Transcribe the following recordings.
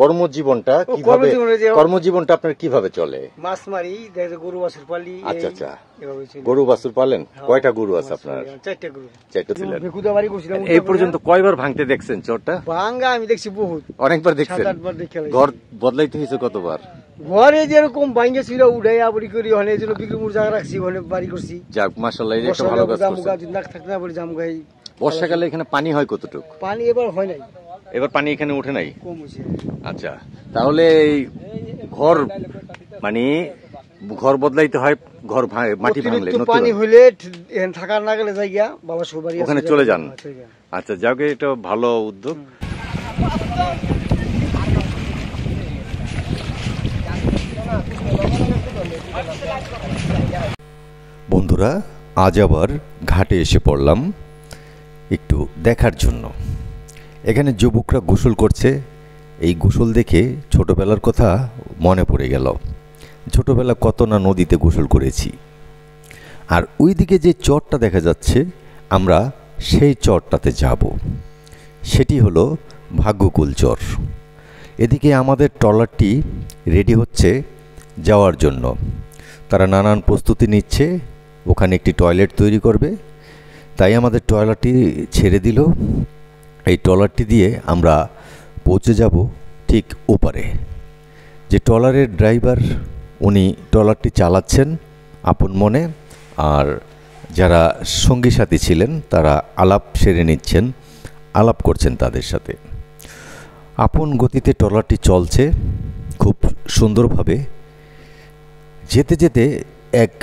কর্মজীবনটা কিভাবে কর্মজীবনটা আপনার কিভাবে চলে? মাছ মারি, গরু বাছুর পালি। আচ্ছা আচ্ছা, গরু বাছুর পালেন। কয়টা গরু আছে আপনার? 4টা গরু। 4টা ছিলেন। এই পর্যন্ত কয়বার ভাঙতে দেখছেন চরটা? ভাঙা আমি দেখছি বহুত, অনেকবার দেখছেন। 7-8 বার দেখে। ঘর বদলাইতে হয়েছে কতবার? ঘরে যেরকম ভাঙে ছিল উড়াই আবরি করি, ওখানে এই জন্য বিক্রি জায়গা রাখছি, ওখানে বাড়ি করছি। যাক মাশাআল্লাহ, এই একটা ভালো কাজ করছেন। নাক থাকতে না বলে জামগাই। বর্ষাকালে এখানে পানি হয় কতটুকু? পানি এবার হয় নাই, এবার পানি এখানে ওঠে নাই, কম হয়েছে। আচ্ছা, তাহলে এই ঘর মানে ঘর বদলাইতে হয়, ঘর মাটি ভাঙলে পানি হইলে থাকার না গেলে জায়গা বাবা সবারই ওখানে চলে যান। আচ্ছা, যাক এটা ভালো উদ্যোগ। বন্ধুরা, আজ আবার ঘাটে এসে পড়লাম একটু দেখার জন্য। এখানে যুবকরা গোসল করছে। এই গোসল দেখে ছোটবেলার কথা মনে পড়ে গেল। ছোটবেলা কত না নদীতে গোসল করেছি। আর ওইদিকে যে চরটা দেখা যাচ্ছে, আমরা সেই চরটাতে যাব। সেটি হলো ভাগ্যকুল চর। এদিকে আমাদের ট্রলারটি রেডি হচ্ছে যাওয়ার জন্য। তারা নানান প্রস্তুতি নিচ্ছে, ওখানে একটি টয়লেট তৈরি করবে। তাই আমাদের ট্রলারটি ছেড়ে দিল। এই ট্রলারটি দিয়ে আমরা পৌঁছে যাব ঠিক ওপারে। যে ট্রলারের ড্রাইভার, উনি ট্রলারটি চালাচ্ছেন আপন মনে, আর যারা সঙ্গী সাথী ছিলেন তারা আলাপ সেরে নিচ্ছেন, আলাপ করছেন তাদের সাথে। আপন গতিতে ট্রলারটি চলছে খুব সুন্দরভাবে। যেতে যেতে এক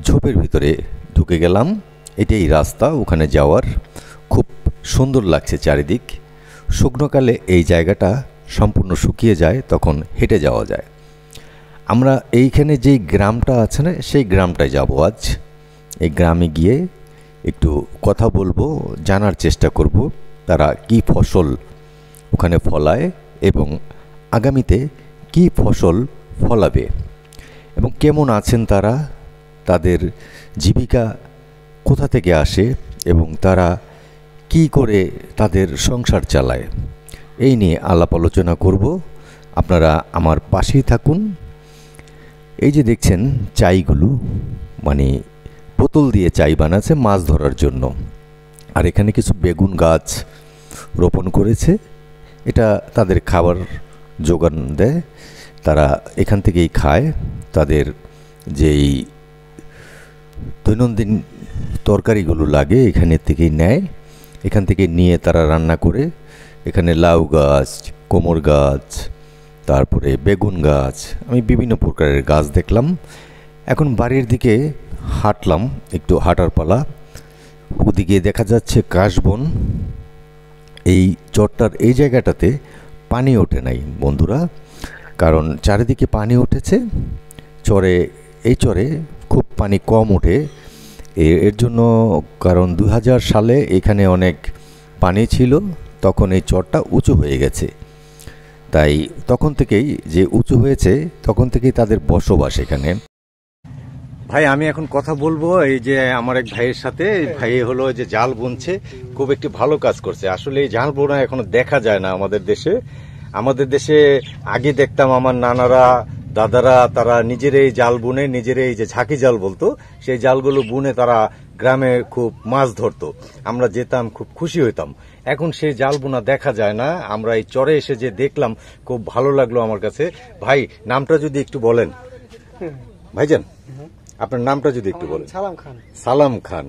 ঝোপের ভিতরে ঢুকে গেলাম। এটাই রাস্তা ওখানে যাওয়ার। খুব সুন্দর লাগছে চারিদিক। শুকনোকালে এই জায়গাটা সম্পূর্ণ শুকিয়ে যায়, তখন হেঁটে যাওয়া যায়। আমরা এইখানে যেই গ্রামটা আছে না, সেই গ্রামটায় যাব আজ। এই গ্রামে গিয়ে একটু কথা বলবো, জানার চেষ্টা করব তারা কি ফসল ওখানে ফলায় এবং আগামীতে কি ফসল ফলাবে এবং কেমন আছেন তারা, তাদের জীবিকা কোথা থেকে আসে এবং তারা কি করে তাদের সংসার চালায়, এই নিয়ে আলাপ আলোচনা করব। আপনারা আমার পাশেই থাকুন। এই যে দেখছেন চাইগুলো, মানে বোতল দিয়ে চাই বানাচ্ছে মাছ ধরার জন্য। আর এখানে কিছু বেগুন গাছ রোপণ করেছে। এটা তাদের খাবার যোগান দেয়, তারা এখান থেকেই খায়। তাদের যেই দৈনন্দিন তরকারিগুলো লাগে এখানের থেকেই নেয়। এখান থেকে নিয়ে তারা রান্না করে। এখানে লাউ গাছ, কোমর গাছ, তারপরে বেগুন গাছ, আমি বিভিন্ন প্রকারের গাছ দেখলাম। এখন বাড়ির দিকে হাঁটলাম, একটু হাঁটার পালা। ওদিকে দেখা যাচ্ছে কাশবন। এই চরটার এই জায়গাটাতে পানি ওঠে নাই বন্ধুরা, কারণ চারিদিকে পানি উঠেছে। এই চরে খুব পানি কম ওঠে। এর জন্য কারণ 2000 সালে এখানে অনেক পানি ছিল, তখন এই চরটা উঁচু হয়ে গেছে। তাই তখন থেকেই যে উঁচু হয়েছে, তখন থেকেই তাদের বসবাস এখানে। ভাই, আমি এখন কথা বলবো এই যে আমার এক ভাইয়ের সাথে। ভাই হলো যে জাল বুনছে, খুব একটি ভালো কাজ করছে। আসলে এই জাল বোনা এখনো দেখা যায় না আমাদের দেশে। আমাদের দেশে আগে দেখতাম আমার নানারা, দাদারা, তারা নিজেরাই জাল বুনে, নিজেরাই যে ঝাঁকি জাল বলতো, সেই জালগুলো বুনে তারা গ্রামে খুব মাছ ধরতো। আমরা যেতাম, খুব খুশি হইতাম। এখন সেই জাল বোনা দেখা যায় না। আমরা এই চরে এসে যে দেখলাম, খুব ভালো লাগলো আমার কাছে। ভাই, নামটা যদি একটু বলেন। ভাইজান, আপনার নামটা যদি একটু বলেন। সালাম খান। সালাম খান।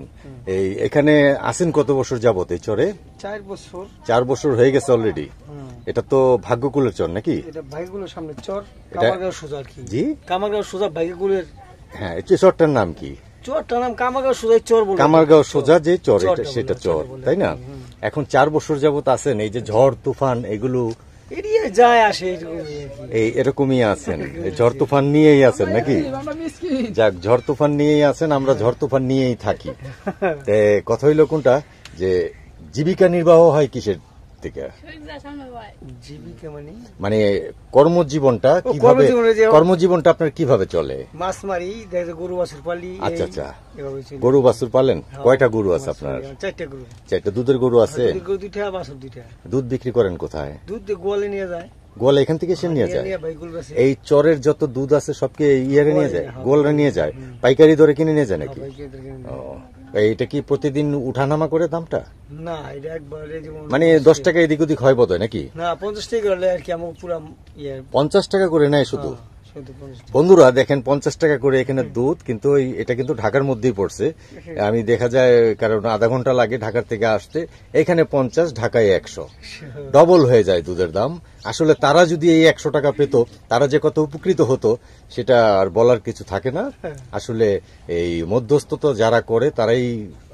এই এখানে আছেন কত বছর যাবত এই চরে? 4 বছর। 4 বছর হয়ে গেছে অলরেডি। এটা তো ভাগ্যকুলের চর নাকি? এটা ভাগ্যকুলের সামনে চর, কামারগাঁও সোজা কি? জি, কামারগাঁও সোজা ভাগ্যকুলের। হ্যাঁ, এই চরটার নাম কি? চরটার নাম কামারগাঁও সোজা চর বলে। কামারগাঁও সোজা যে চর, এটা সেটা চর, তাই না? এখন 4 বছর যাবত আছেন। এই যে ঝড় তুফান এগুলো এড়িয়ে যায় আসে, এই এরকমই আছেন, ঝড় তুফান নিয়েই আছেন নাকি? যাক, ঝড় তুফান নিয়েই আছেন, আমরা ঝড় তুফান নিয়েই থাকি। কথা হইল কোনটা, যে জীবিকা নির্বাহ হয় কিসের থেকে? জীবিকা মানে কর্মজীবনটা কিভাবে, কর্মজীবনটা আপনার কিভাবে চলে? মাছ মারি, গরু বাছুর পালি। আচ্ছা আচ্ছা, গরু বাছুর পালেন। কয়টা গরু আছে আপনার? 4টা গরু। 4টা। দুধের গরু আছে? গরু 2টা, বাছুর 2টা। দুধ বিক্রি করেন কোথায়? দুধ গোয়ালে নিয়ে যায়। গোয়ালা এখান থেকে সে নিয়ে যায়? নিয়ে বাইকুল বেছে এই চরের যত দুধ আছে সবকে ইয়ারে নিয়ে যায়, হ্যাঁ, গোয়ালরা নিয়ে যায়, পাইকারি দরে কিনে নিয়ে যায় নাকি? বাইকের কিনে। ও, এইটা কি প্রতিদিন উঠানামা করে দামটা? না এটা একবারে যেমন মানে 10 টাকা এদিক ওদিক হয় বোধ হয় নাকি? না 50 টাকা হলে আর কি আমার পুরা ইয়ে 50 টাকা করে নেয় শুধু? শুধু 50 টাকা। বন্ধুরা দেখেন 50 টাকা করে এখানে দুধ, কিন্তু এটা কিন্তু ঢাকার মধ্যেই পড়ছে। আমি দেখা যায় কারণ আধা ঘন্টা লাগে ঢাকার থেকে আসতে, এখানে 50, ঢাকায় 100, ডবল হয়ে যায় দুধের দাম। আসলে তারা যদি এই 100 টাকা পেত, তারা যে কত উপকৃত হতো সেটা আর বলার কিছু থাকে না। আসলে এই মধ্যস্থতা যারা করে তারাই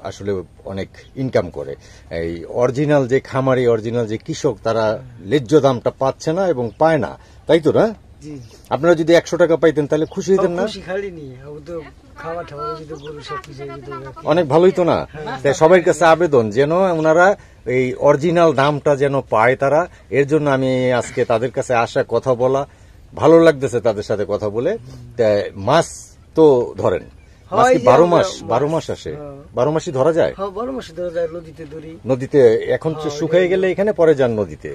আসলে অনেক ইনকাম করে। এই অরিজিনাল যে খামারি, অরিজিনাল যে কৃষক, তারা ন্যায্য দামটা পাচ্ছে না এবং পায় না, তাই তো না? জি আপনারা যদি 100 টাকা পাইতেন তাহলে খুশি হইতেন না? খুশি খালি নি ও তো খাওয়া ঠাওয়া যদি গরু সব কিছু যদি অনেক ভালোই তো না? তাই সবার কাছে আবেদন যেন ওনারা এই অরিজিনাল দামটা যেন পায় তারা। এর জন্য আমি আজকে তাদের কাছে আসা, কথা বলা, ভালো লাগতেছে তাদের সাথে কথা বলে। তাই মাছ তো ধরেন, মাছ কি 12 মাস? 12 মাস আসে? 12 মাসই ধরা যায়? হ্যাঁ 12 মাসে ধরা যায়, নদীতে ধরি। নদীতে এখন শুকিয়ে গেলে এখানে পরে যান নদীতে?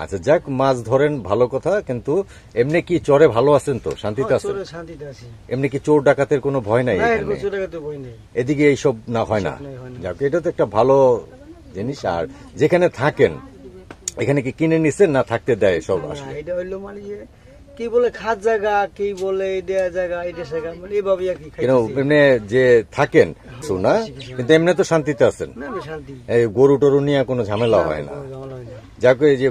আচ্ছা যাক, মাছ ধরেন ভালো কথা, কিন্তু এমনি কি চরে ভালো আছেন তো? শান্তিতে আছেন? চোরে শান্তিতে আছি। এমনি কি চোর ডাকাতের কোনো ভয় নাই না এখানে? এরকম চোরে তো ভয় নেই। এদিকে এইসব না হয় না? হয় না। যাক, এটা তো একটা ভালো জিনিস। আর যেখানে থাকেন এখানে কি কিনে নিছেন না থাকতে দেয় সব? না আসলে এটা হইলো মানে যে কি বলে খাদ জায়গা, কি বলে এটা জায়গা, এটা জায়গা, মানে এইভাবে আর কি কেন খাইতেছি। এমনি যে থাকেন না, কিন্তু এমনি তো শান্তিতে আছেন? না আমি শান্তি। এই গরু টরু নিয়ে কোনো ঝামেলা হয় না? কোনো ঝামেলা হয় না। যাক, এই যে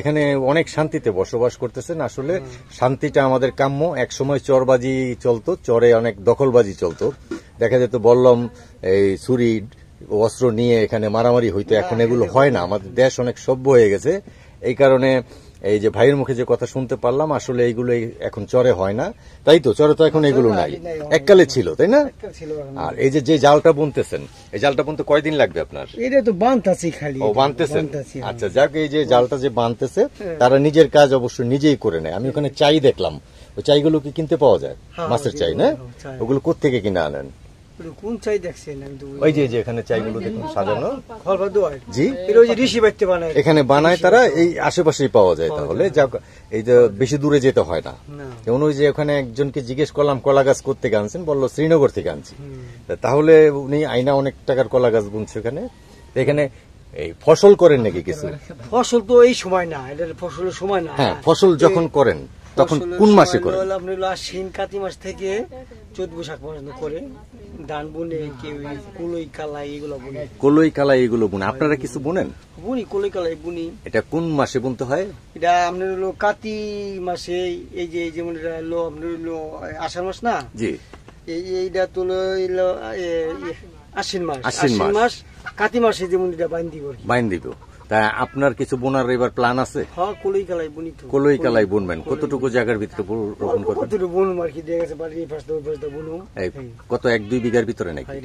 এখানে অনেক শান্তিতে বসবাস করতেছেন। আসলে শান্তিটা আমাদের কাম্য। এক সময় চরবাজি চলতো, চরে অনেক দখলবাজি চলতো, দেখা যেত বললাম এই ছুরি অস্ত্র নিয়ে এখানে মারামারি হইতো। এখন এগুলো হয় না, আমাদের দেশ অনেক সভ্য হয়ে গেছে। এই কারণে এই যে ভাইয়ের মুখে যে কথা শুনতে পারলাম, আসলে এইগুলো এখন চরে হয় না, তাই তো? চরে তো এখন এগুলো নাই, এককালে ছিল, তাই না? একটা ছিল এখন। আর এই যে জালটা বুনতেছেন, এই জালটা বুনতে কয়দিন লাগবে আপনার? এটা তো বানতাছি খালি। ও বানতেছেন? বানতাছি, হ্যাঁ। আচ্ছা যাক, এই যে জালটা যে বানতেছে তারা নিজের কাজ অবশ্য নিজেই করে নেয়। আমি ওখানে চাই দেখলাম, ওই চাইগুলো কি কিনতে পাওয়া যায়? হ্যাঁ, মাছের চাই না? চাই। ওগুলো কোত্থেকে কিনে আনেন? এটা কোন চাই দেখছেন? আমি তো ওই যে এখানে চাইগুলো দেখুন সাজানো। খলফা দোয়ার। জি, এটা ওই যে ঋষি বাইতে বানায়। এখানে বানায় তারা, এই আশেপাশেই পাওয়া যায়। তাহলে যাক, এই যে বেশি দূরে যেতে হয় না। না। যেমন ওই যে ওখানে একজনকে জিজ্ঞেস করলাম কলা গাছ কোত্থেকে আনছেন, বললো শ্রীনগর থেকে আনছি। তাহলে উনি আইনা অনেক টাকার কলা গাছ বুনছে ওখানে। তো এখানে এই ফসল করেন নাকি কিছু? ফসল তো এই সময় না, এটা ফসলের সময় না। হ্যাঁ, ফসল যখন করেন তখন ফসলের কোন মাসে সময় করেন? হলো আপনার হলো আশ্বিন কাতি মাস থেকে চৈত বৈশাখ পর্যন্ত করে ধান বুনে, কেউ কুলই কালাই এগুলো বুনে। কলই কালাই এগুলো বুনে? আপনারা কিছু বুনেন? বুনি কুলই কালাই বুনি। এটা কোন মাসে বুনতে হয়? এটা আপনার হলো কাতি মাসে, এই যে যেমন এটা হলো আপনার হলো আষাঢ় মাস না, জি, এইটা তো হলো আশ্বিন মাস। আশ্বিন মাস। মাস কাতি মাসে যেমন এটা বাইন দিব আর কি। বাইন দিব। তা আপনার কিছু বোনার এবার প্ল্যান আছে? হ্যাঁ কুলই কালাই বুনি তো। কলই কালাই বুনবেন? কতটুকু জায়গার ভিতরে রোপণ করবেন? কতটুকু বুনুম আর কি, দেখা গেছে বাড়ির এই পাশটা ওই পাশটা বুনুম। এই কত 1-2 বিঘার ভিতরে নাকি?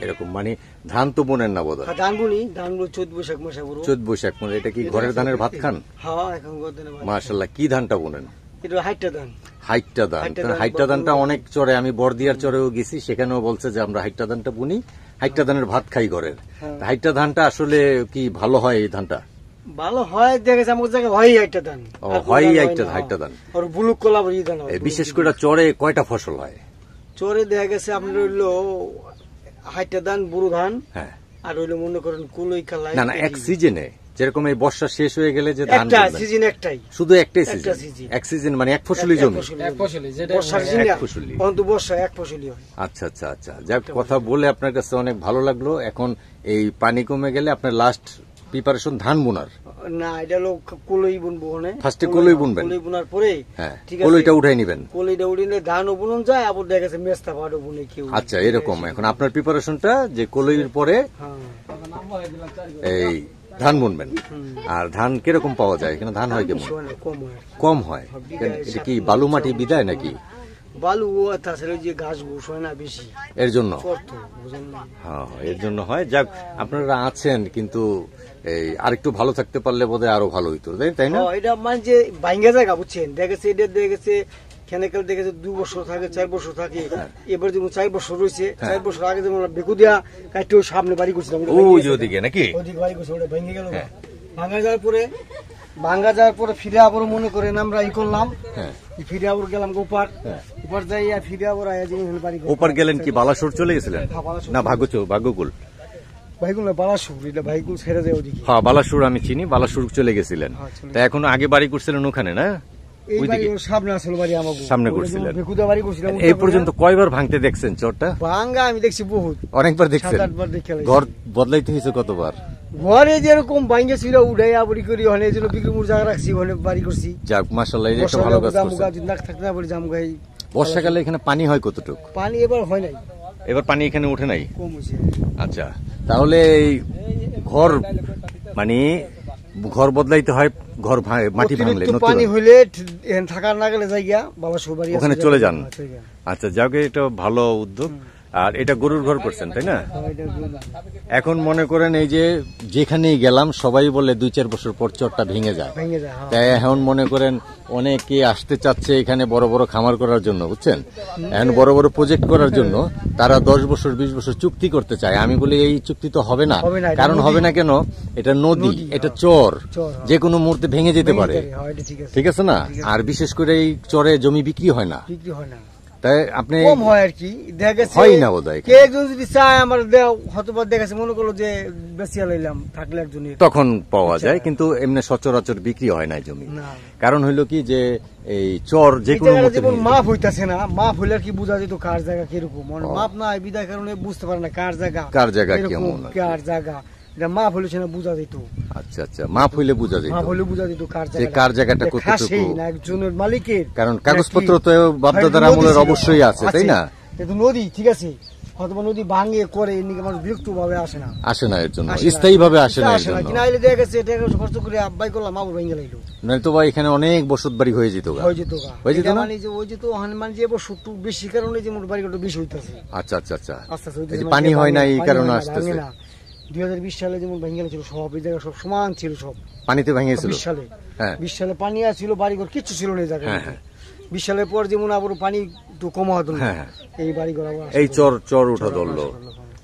এরকম মানে ধান তো বোনেন না বোধহয়? ধান বুনি, ধান বুনি চৈত বৈশাখ মাসে বুনো। চৈত বৈশাখ মানে এটা কি ঘরের ধানের ভাত খান? হ্যাঁ এখন গদনে মাশাআল্লাহ, কি ধানটা বোনেন? এটা হাইটটা ধান। হাইটটা ধান। হাইটটা ধানটা অনেক চরে, আমি বর্দিয়ার চরেও গেছি, সেখানেও বলছে যে আমরা হাইটটা ধানটা বুনি, হাইটটা ধানের ভাত খাই ঘরের। হাইটটা ধানটা আসলে কি ভালো হয় এই ধানটা? ভালো হয়, দেখা যাচ্ছে আমার জায়গায় হয় হাইটটা ধান। ও, হয় হাইটটা ধান। আর বুলুক কলা বলি ধান হয়। বিশেষ করে চরে কয়টা ফসল হয়? চরে দেখা গেছে আপনার হইলো হাইটটা ধান, বুড়ো ধান, হ্যাঁ, আর হইলো মনে করেন কুলই কালাই। না এক সিজনে, যেরকম এই বর্ষা শেষ হয়ে গেলে যে ধান একটা বুনবেন। সিজন একটাই, শুধু একটাই একটা সিজন? season। এক সিজন মানে এক ফসলি জমি? এক ফসলি, বর্ষার সিজন এক ফসলি। অন্ত বর্ষা এক ফসলি হয়। আচ্ছা আচ্ছা আচ্ছা, যাক, কথা বলে আপনার কাছে অনেক ভালো লাগলো। এখন এই পানি কমে গেলে আপনার লাস্ট প্রিপারেশন ধান বোনার? না, এটা হলো কুলই বুনবো। ফার্স্টে কলই বুনবেন? কুলই বুনার পরে হ্যাঁ, ঠিক আছে, কলইটা উঠাই নিবেন? কলিটা উড়িলে ধানও বুনন যায়, আবার দেখা গেছে মেস্তা পাটও বুনে কেউ। আচ্ছা, এরকম এখন আপনার প্রিপারেশনটা যে কলইর পরে এই ধান বুনবেন। আর ধান কিরকম পাওয়া যায় এখানে? ধান হয় কেমন? কম হয়, কম হয়? এটা কি বালু মাটি বিদায় নাকি? বালু তাছাড়া যে ঘাস ঘুষ হয় না বেশি, এর জন্য? করতো বুঝেন না। হ্যাঁ, এর জন্য হয়। যাক, আপনারা আছেন, কিন্তু এই আরেকটু ভালো থাকতে পারলে বোধহয় আরো ভালো হইতো, তাই না? এটা মানে যে বাইঙ্গা জায়গা বুঝছেন, দেখেছে এটা দেখেছে খেনেকাল দেখেছে 2 বছর থাকে, 4 বছর থাকে। এবার যেমন 4 বছর রয়েছে, 4 বছর আগে যেমন বেকু দিয়া কাটে সামনে বাড়ি করছিলাম, ওই যে ওদিকে নাকি? ওদিকে বাড়ি করছে, ওটা ভেঙে গেল। ভাঙা যাওয়ার পরে ভাঙ্গা যাওয়ার পরে ফিরে আবার মনে করেন আমরা ই করলাম, হ্যাঁ ফিরে আবার গেলাম ওপার, ওপার যাই ফিরে আবার আয়া যে বাড়ি করলাম। ওপার গেলেন কি বালাসুর চলে গেছিলেন হ্যাঁ, বালাসুর। না ভাগ্যকুল? ভাইগুল না বালাসুর, এটা ভাইগুল ছেড়ে যায় ওদিকে। হ্যাঁ বালাসুর আমি চিনি, বালাসুর চলে গেছিলেন। হ্যাঁ, চলে তা এখন আগে বাড়ি করছিলেন ওখানে না? এই বাড়ি ওইদিকে ওর সামনে আসলে বাড়ি আমাকে সামনে করছিলেন। বেকুদা বাড়ি করছিলাম। এই পর্যন্ত কয়বার ভাঙতে দেখছেন চরটা? ভাঙ্গা আমি দেখছি বহুত, অনেকবার দেখছেন। 7-8 বার দেখে আইছি। ঘর বদলাইতে হয়েছে কতবার? ঘরে যেরকম ভাঙ্গে ছিল উঠাই আবরি করি, ওখানে এই জন্য বিক্রিমুর জায়গা রাখছি, ওখানে বাড়ি করছি। যাক মাশাআল্লাহ, এই একটা ভালো কাজ করছেন। যদি না থাকতে না পারি জামগাই। বর্ষাকালে এখানে পানি হয় কতটুকু? পানি এবার হয় নাই, এবার পানি এখানে ওঠে নাই। কম হয়েছে। আচ্ছা, তাহলে এই ঘর মানে ঘর বদলাইতে হয়, ঘর মাটি ভাঙলে অতিরিক্ত নতুন পানি হইলে এখানে থাকার না গেলে জায়গা বাবা সবারই ওখানে চলে যান। আচ্ছা, যাক এটা ভালো উদ্যোগ। আর এটা গরুর ঘর করছেন তাই না? এখন মনে করেন এই যে যেখানেই গেলাম সবাই বলে 2-4 বছর পর চরটা ভেঙে যায়। তাই এখন মনে করেন অনেকে আসতে চাচ্ছে এখানে বড় বড় খামার করার জন্য, বুঝছেন? এখন বড় বড় প্রজেক্ট করার জন্য তারা 10 বছর 20 বছর চুক্তি করতে চায়। আমি বলি এই চুক্তি তো হবে না। কারণ হবে না কেন? এটা নদী, এটা চর, যে কোনো মুহূর্তে ভেঙে যেতে পারে। ঠিক আছে না? আর বিশেষ করে এই চরে জমি বিক্রি হয় না। তাই আপনি কম হয় আর কি, দেখা গেছে হয় না বোধহয়। কে একজন যদি চায় আমার হয়তোবা দেখাছে মনে করলো যে বেশিয়া লইলাম, থাকলে একজনের তখন পাওয়া যায়, কিন্তু এমনি সচরাচর বিক্রি হয় না জমি। না। কারণ হইলো কি যে এই চর যে কোনো মুহূর্তে যেমন ভেঙে মাপ হইতাছে না, মাপ হইলে আর কি বোঝা যেত কার জায়গা কিরকম, মাপ না বিদায় কারণে বুঝতে পারে না কার জায়গা কেমন, কার জায়গা মাপ হইলে না বোঝা যেত। আচ্ছা আচ্ছা, মাপ হইলে বোঝা যেত, মাপ হইলে বোঝা যেত কার জায়গাটা কতটুকু, না একজনের মালিকের। কারণ কাগজপত্র তো বাপদাদার আমলের অবশ্যই আছে তাই না? কিন্তু নদী ঠিক আছে, হয়তো নদী ভাঙে করে এদিকে মানুষ বিরক্ত ভাবে আসে না, এর জন্য স্থায়ী ভাবে আসে না। কিনা আইলে দেখা গেছে টাকা খরচ করে আব্বাই করলাম আবার ভেঙে লাইলো, নয় তো ভাই এখানে অনেক বসত বাড়ি হয়ে যেত না? মানে যে ওই যে তো হনুমান যে বছর বেশি কারণে যে মোট বাড়ি বেশি হইতাছে। আচ্ছা আচ্ছা আচ্ছা, আস্তে পানি হয় না এই কারণে আসতেছে। 2020 সালে যেমন ভেঙে ছিল সব, এই জায়গা সব সমান ছিল, সব পানিতে ভেঙেছিল। 20 সালে পানি আসছিল, বাড়িঘর কিচ্ছু ছিল না এই জায়গায়। 20 সালের পর যেমন আবার পানি একটু কমা হতো, এই বাড়িঘর এই চর উঠা ধরলো।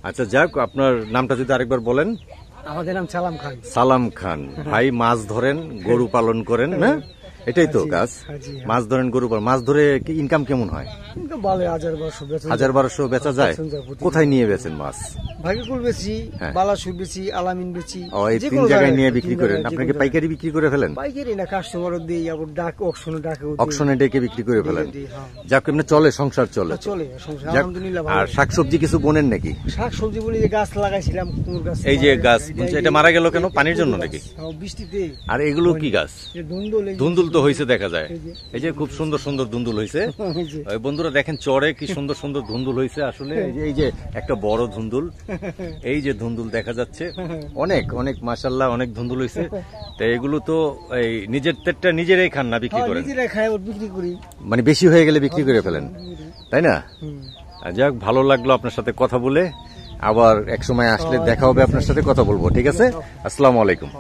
আচ্ছা, যাক আপনার নামটা যদি আরেকবার বলেন। আমাদের নাম সালাম খান। সালাম খান ভাই, মাছ ধরেন, গরু পালন করেন না? এটাই তো কাজ, মাছ ধরেন, গরু পালন। মাছ ধরে ইনকাম কেমন হয়? 1000-1200 বেচা যায়। কোথায় নিয়ে বেচেন মাছ? ভাগ্যকুল বেচি, বালাসুর বেচি, আলামিন বেচি। এই 3 জায়গায় নিয়ে বিক্রি করেন। আপনাকে পাইকারি বিক্রি করে ফেলেন? পাইকারি না, কাস্টমার দেই, আবার অকশনে ডেকে বিক্রি করে ফেলেন। যাক এমনি চলে, সংসার চলে। আলহামদুলিল্লাহ। আর শাকসবজি কিছু বোনেন নাকি? শাকসবজি বলি যে গাছ লাগাইছিলাম, কোন গাছ? এই যে গাছ, এটা মারা গেল কেন? পানির জন্য নাকি? বৃষ্টিতে। আর এগুলো কি গাছ? ধুন্দুল তো হয়েছে দেখা যায়। এই যে খুব সুন্দর সুন্দর ধুন্দুল হয়েছে। বন্ধুরা দেখেন চরে কি সুন্দর সুন্দর ধুন্দুল হয়েছে আসলে। এই যে একটা বড় ধুন্দুল, এই যে ধুন্দুল দেখা যাচ্ছে, অনেক অনেক মাশাআল্লাহ, অনেক ধুন্দুল হয়েছে। তো এগুলো তো এই নিজের তেটটা নিজেরাই খান না বিক্রি করেন? নিজেরাই খাই, বিক্রি করি। মানে বেশি হয়ে গেলে বিক্রি করে ফেলেন তাই না? যাক, ভালো লাগলো আপনার সাথে কথা বলে। আবার এক সময় আসলে দেখা হবে, আপনার সাথে কথা বলবো। ঠিক আছে, আসসালামু আলাইকুম।